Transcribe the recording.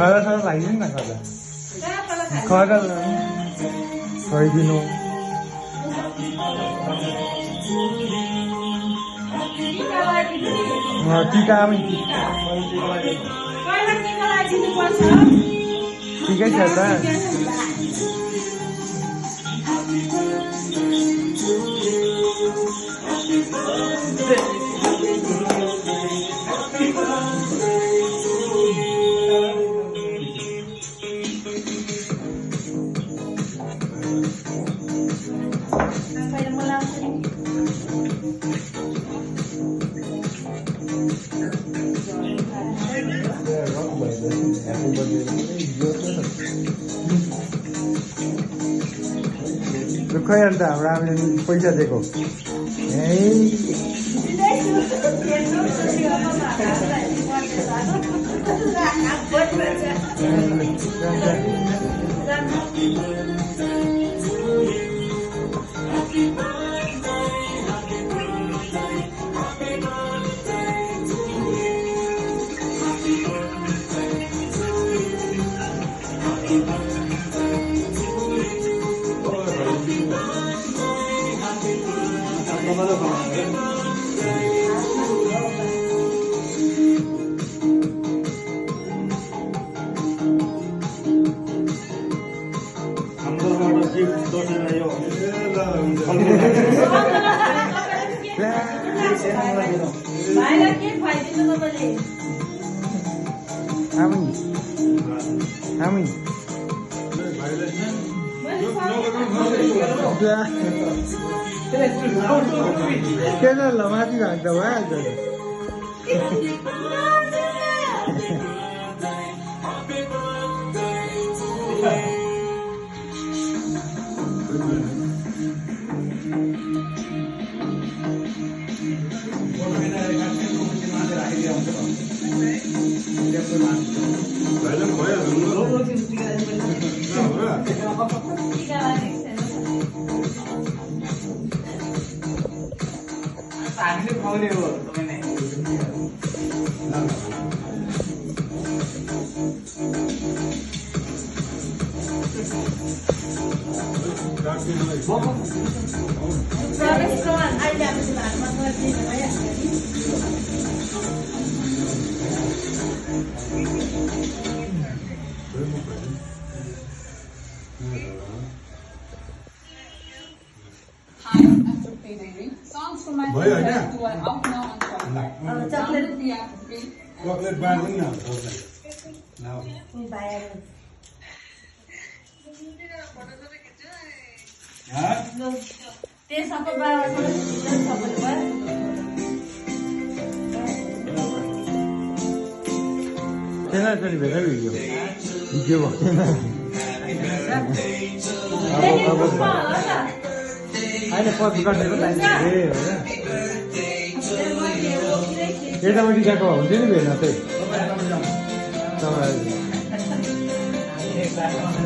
खाजा साजा लाग्दैन न खाजा खाजा खुवाइदिनु टिका ठिकै छ त खै अन्त हाम्रो आमाले पैसा दिएको माथि राख्दा भइहाल्छ Songs from my favorite who are out now on Spotify. Chocolate banding now. Now. Tena tadi beda video. Video अहिले पछि गर्नेको लागि यतापट्टि गएको हुन्थ्यो नि भेना चाहिँ